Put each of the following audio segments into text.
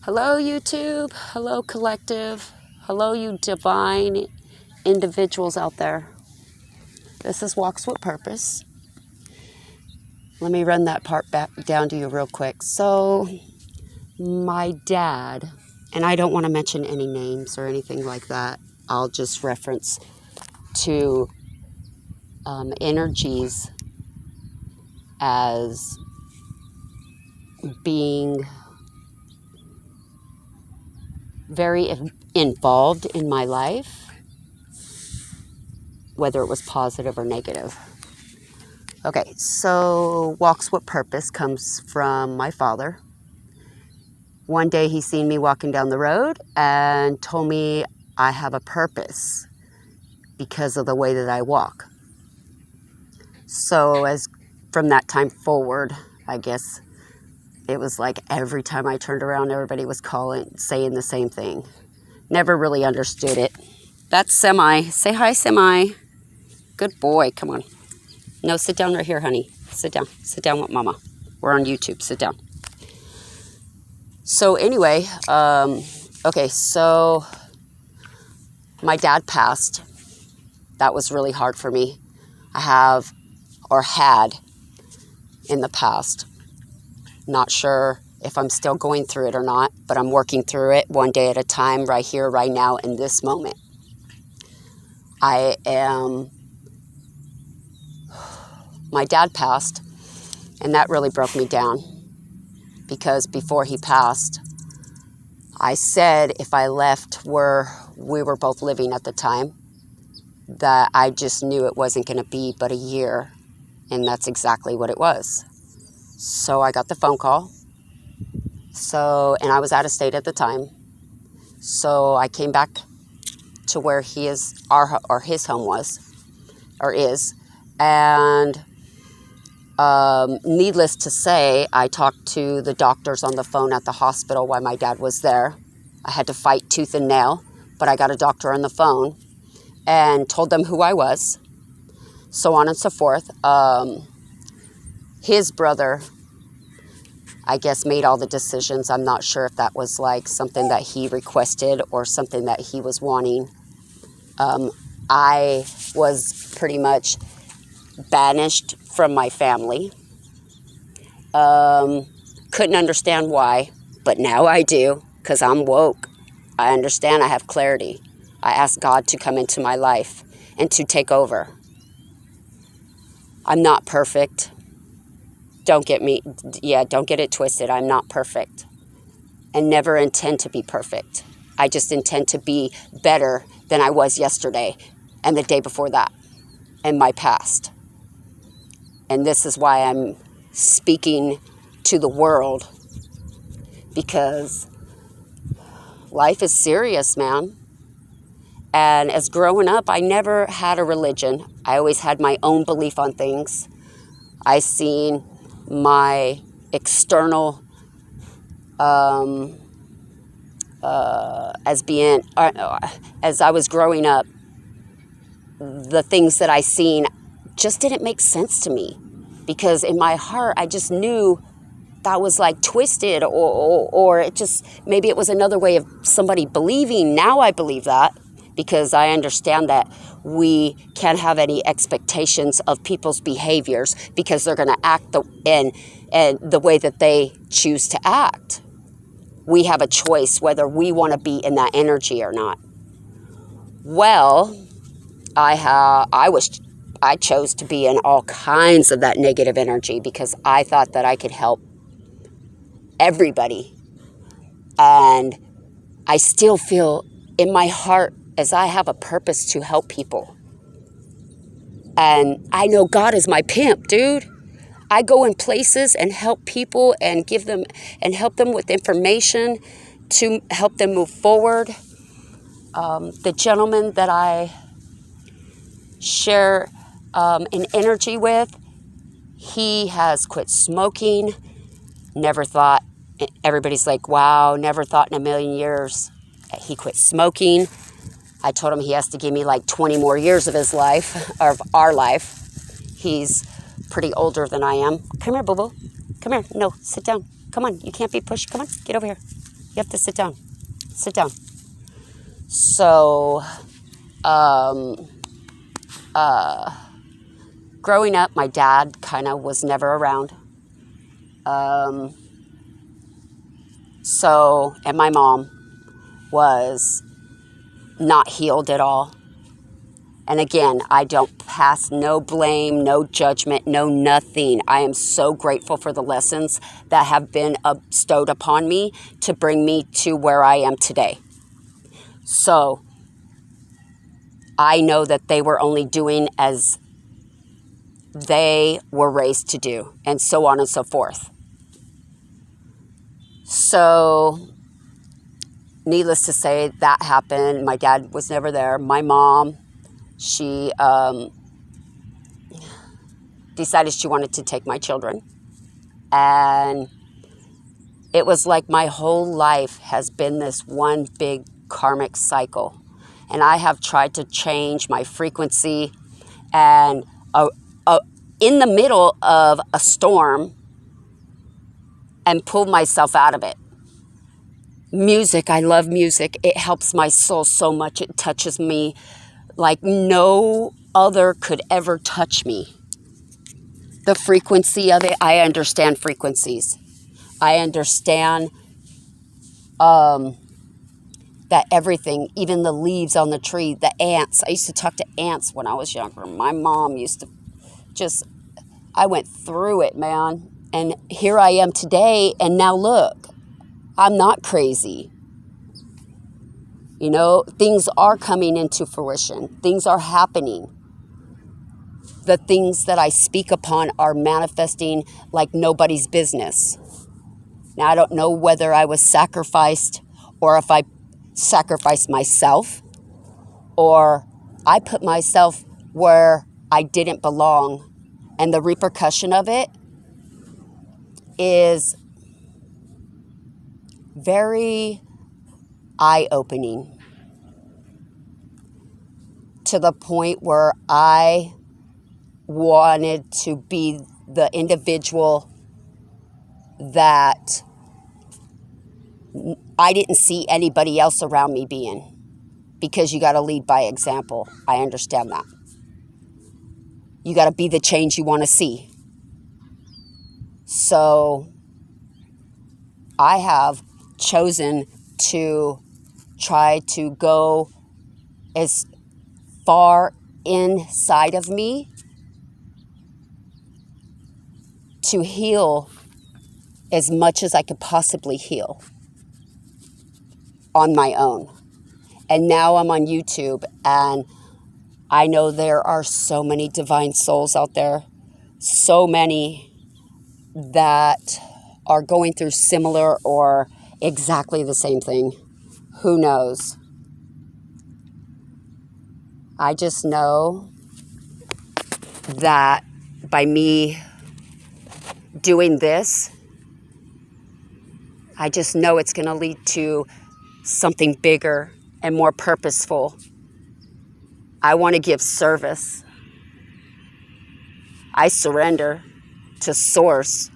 Hello, YouTube. Hello, collective. Hello, you divine individuals out there. This is Walks with Purpose. Let me run that part back down to you real quick. So, my dad, and I don't want to mention any names or anything like that. I'll just reference to energies as being very involved in my life, whether it was positive or negative. Okay, so Walks with Purpose comes from my father. One day he seen me walking down the road and told me I have a purpose because of the way that I walk. So as from that time forward, I guess it was like every time I turned around, everybody was saying the same thing. Never really understood it. That's Semi. Say hi, Semi. Good boy. Come on. No, sit down right here, honey. Sit down. Sit down with Mama. We're on YouTube. Sit down. So anyway, okay, so my dad passed. That was really hard for me. I have, or had in the past. Not sure if I'm still going through it or not, but I'm working through it one day at a time, right here, right now, in this moment. My dad passed, and that really broke me down, because before he passed, I said if I left where we were both living at the time, that I just knew it wasn't going to be but a year, and that's exactly what it was. So I got the phone call. And I was out of state at the time. So I came back to where his home was, or is, and needless to say, I talked to the doctors on the phone at the hospital while my dad was there. I had to fight tooth and nail, but I got a doctor on the phone and told them who I was, so on and so forth. His brother, I guess, made all the decisions. I'm not sure if that was like something that he requested or something that he was wanting. I was pretty much banished from my family. Couldn't understand why, but now I do, because I'm woke. I understand. I have clarity. I asked God to come into my life and to take over. I'm not perfect. Don't get it twisted. I'm not perfect and never intend to be perfect. I just intend to be better than I was yesterday and the day before that and my past. And this is why I'm speaking to the world, because life is serious, man. And as growing up, I never had a religion. I always had my own belief on things. I seen my external as I was growing up, the things that I seen just didn't make sense to me, because in my heart I just knew that was like twisted, or it just, maybe it was another way of somebody believing. Now I believe that, because I understand that we can't have any expectations of people's behaviors, because they're going to act the way that they choose to act. We have a choice whether we want to be in that energy or not. Well, I chose to be in all kinds of that negative energy, because I thought that I could help everybody. And I still feel in my heart as I have a purpose to help people. And I know God is my pimp, dude. I go in places and help people and give them and help them with information to help them move forward. The gentleman that I share an energy with, he has quit smoking. Never thought, everybody's like, wow, never thought in a million years. He quit smoking. I told him he has to give me like 20 more years of his life, of our life. He's pretty older than I am. Come here, boo-boo. Come here. No, sit down. Come on. You can't be pushed. Come on. Get over here. You have to sit down. Sit down. So, growing up, my dad kind of was never around. And my mom was not healed at all. And again, I don't pass no blame, no judgment, no nothing. I am so grateful for the lessons that have been bestowed upon me to bring me to where I am today. So I know that they were only doing as they were raised to do, and so on and so forth. So needless to say, that happened. My dad was never there. My mom, she decided she wanted to take my children. And it was like my whole life has been this one big karmic cycle. And I have tried to change my frequency. And in the middle of a storm, and pull myself out of it. Music, I love music. It helps my soul so much. It touches me like no other could ever touch me. The frequency of it, I understand frequencies. I understand that everything, even the leaves on the tree, the ants. I used to talk to ants when I was younger. My mom used to I went through it, man. And here I am today, and now look, I'm not crazy. You know, things are coming into fruition. Things are happening. The things that I speak upon are manifesting like nobody's business. Now, I don't know whether I was sacrificed or if I sacrificed myself or I put myself where I didn't belong. And the repercussion of it is very eye-opening to the point where I wanted to be the individual that I didn't see anybody else around me being, because you got to lead by example. I understand that. You got to be the change you want to see. So I have chosen to try to go as far inside of me to heal as much as I could possibly heal on my own. And now I'm on YouTube, and I know there are so many divine souls out there, so many that are going through similar or exactly the same thing. Who knows? I just know that by me doing this, I just know it's going to lead to something bigger and more purposeful. I want to give service. I surrender to Source.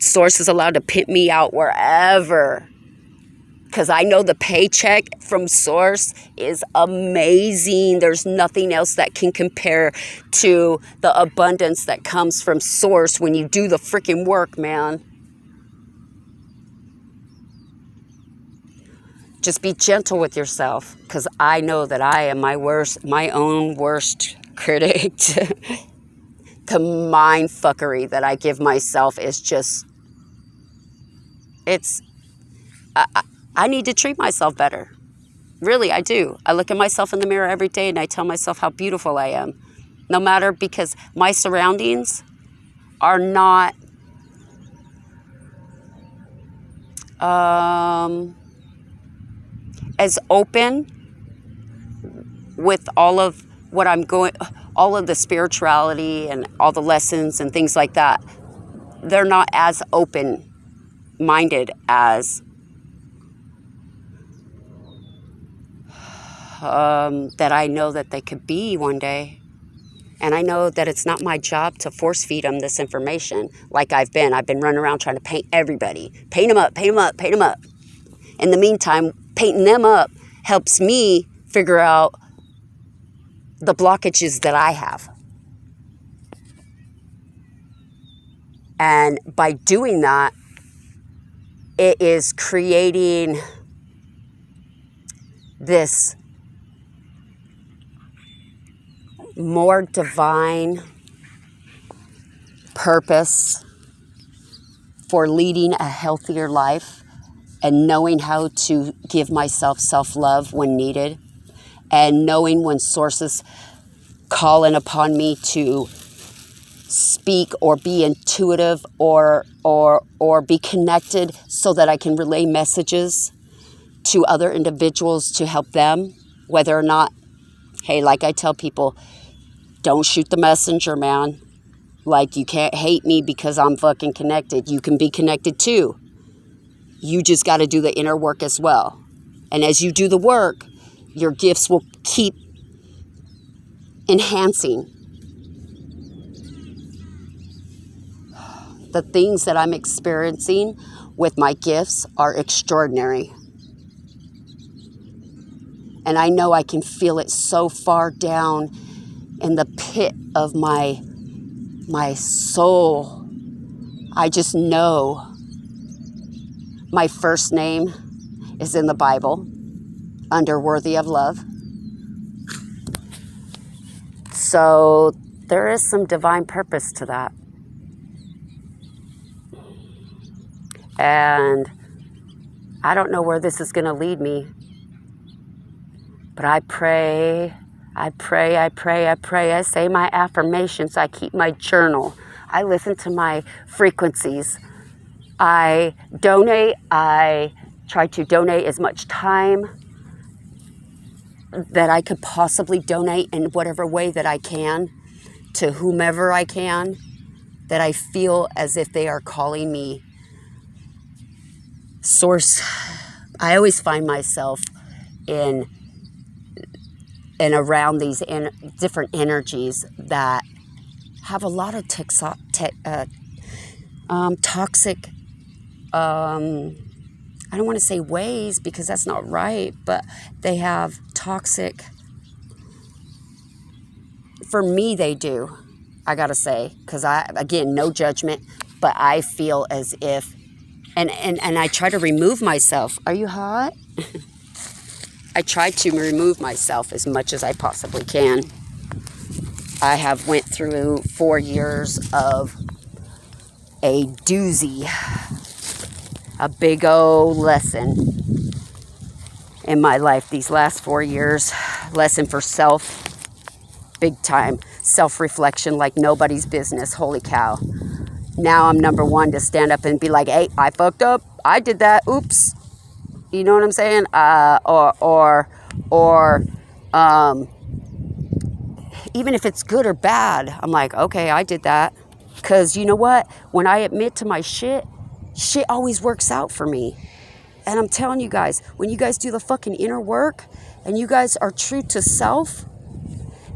Source is allowed to pimp me out wherever. Because I know the paycheck from Source is amazing. There's nothing else that can compare to the abundance that comes from Source when you do the freaking work, man. Just be gentle with yourself, because I know that I am my own worst critic. The mind fuckery that I give myself is just, I need to treat myself better. Really, I do. I look at myself in the mirror every day and I tell myself how beautiful I am. No matter, because my surroundings are not as open with all of what all of the spirituality and all the lessons and things like that. They're not as open-minded as that I know that they could be one day. And I know that it's not my job to force feed them this information like I've been. I've been running around trying to paint everybody. Paint them up, paint them up, paint them up. In the meantime, painting them up helps me figure out the blockages that I have. And by doing that, it is creating this more divine purpose for leading a healthier life and knowing how to give myself self-love when needed, and knowing when sources calling upon me to speak or be intuitive or be connected so that I can relay messages to other individuals to help them, whether or not, hey, like I tell people, don't shoot the messenger, man. Like, you can't hate me because I'm fucking connected. You can be connected too. You just got to do the inner work as well. And as you do the work, your gifts will keep enhancing. The things that I'm experiencing with my gifts are extraordinary. And I know I can feel it so far down in the pit of my soul. I just know my first name is in the Bible under worthy of love. So there is some divine purpose to that. And I don't know where this is going to lead me, but I pray. I say my affirmations. I keep my journal. I listen to my frequencies. I donate. I try to donate as much time that I could possibly donate in whatever way that I can to whomever I can, that I feel as if they are calling me. Source, I always find myself in and around these different energies that have a lot of toxic, I don't want to say ways because that's not right, but they have toxic, for me they do, I gotta say, because again, no judgment, but I feel as if, and I try to remove myself. Are you hot? I try to remove myself as much as I possibly can. I have went through 4 years of a doozy, a big old lesson in my life. These last 4 years, lesson for self, big time. Self-reflection like nobody's business. Holy cow. Now I'm number one to stand up and be like, hey, I fucked up. I did that. Oops. You know what I'm saying? Even if it's good or bad, I'm like, okay, I did that. Because you know what? When I admit to my shit always works out for me. And I'm telling you guys, when you guys do the fucking inner work and you guys are true to self,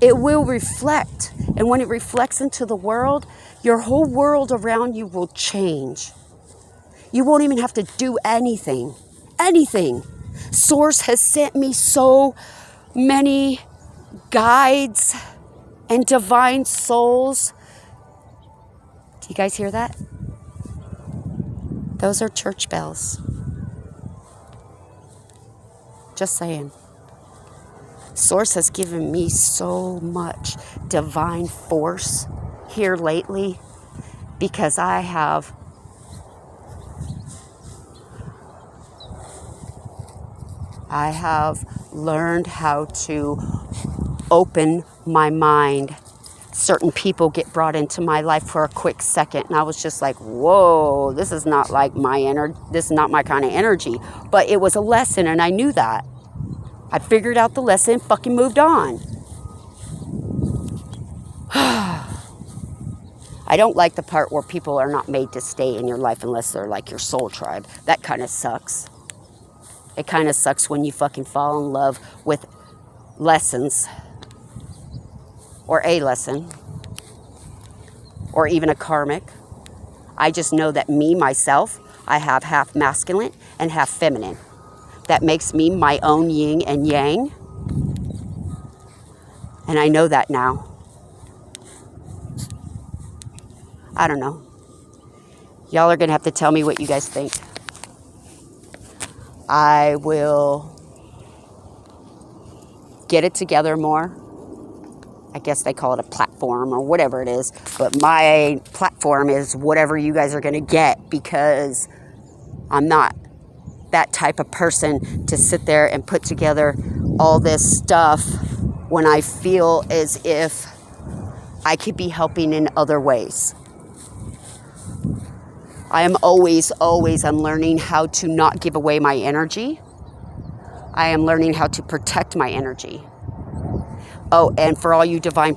it will reflect. And when it reflects into the world, your whole world around you will change. You won't even have to do anything. Anything. Source has sent me so many guides and divine souls. Do you guys hear that? Those are church bells. Just saying. Source has given me so much divine force here lately because I have learned how to open my mind. Certain people get brought into my life for a quick second, and I was just like, whoa, this is not like this is not my kind of energy. But it was a lesson, and I knew that. I figured out the lesson, fucking moved on. I don't like the part where people are not made to stay in your life unless they're like your soul tribe. That kind of sucks. It kind of sucks when you fucking fall in love with lessons or a lesson or even a karmic. I just know that me, myself, I have half masculine and half feminine. That makes me my own yin and yang. And I know that now. I don't know. Y'all are going to have to tell me what you guys think. I will get it together more. I guess they call it a platform or whatever it is. But my platform is whatever you guys are going to get, because I'm not that type of person to sit there and put together all this stuff when I feel as if I could be helping in other ways. I am always, I'm learning how to not give away my energy. I am learning how to protect my energy. Oh, and for all you divine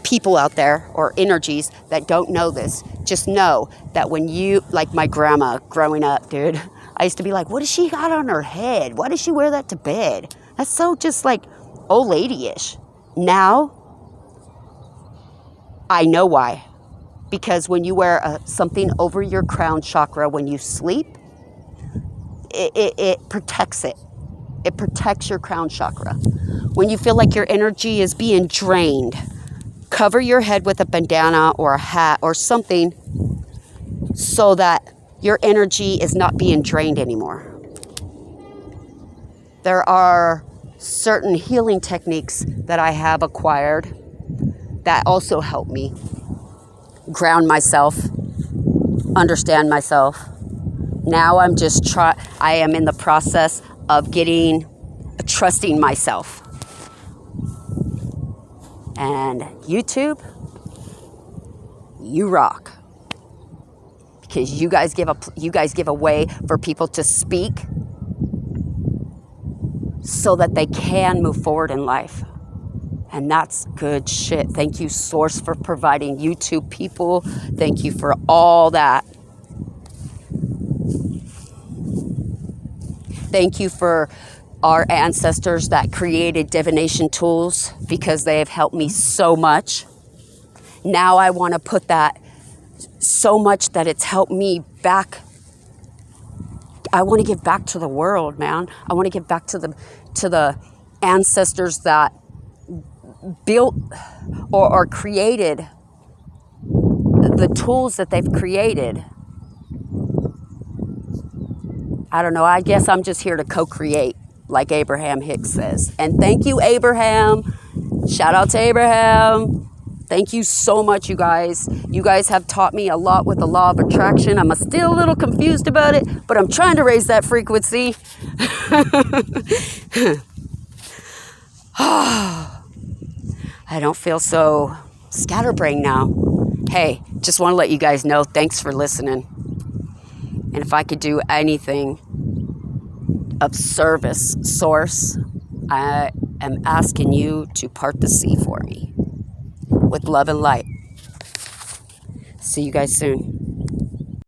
people out there, or energies that don't know this, just know that when you, like my grandma growing up, dude, I used to be like, what does she got on her head? Why does she wear that to bed? That's so just like old lady-ish. Now, I know why. Because when you wear something over your crown chakra when you sleep, it protects it. It protects your crown chakra. When you feel like your energy is being drained, cover your head with a bandana or a hat or something so that your energy is not being drained anymore. There are certain healing techniques that I have acquired that also help me ground myself, understand myself. Now I'm just I am in the process of trusting myself. And YouTube, you rock. Because you guys give a way for people to speak so that they can move forward in life. And that's good shit. Thank you, Source, for providing YouTube people. Thank you for all that. Thank you for our ancestors that created divination tools, because they have helped me so much. Now I want to put that so much that it's helped me back. I want to give back to the world, man. I want to give back to the ancestors that built or created the tools that they've created. I don't know. I guess I'm just here to co-create, like Abraham Hicks says. And thank you, Abraham. Shout out to Abraham. Thank you so much, you guys. You guys have taught me a lot with the law of attraction. I'm still a little confused about it, but I'm trying to raise that frequency. I don't feel so scatterbrained now. Hey, just want to let you guys know, thanks for listening. And if I could do anything of service, Source, I am asking you to part the sea for me with love and light. See you guys soon.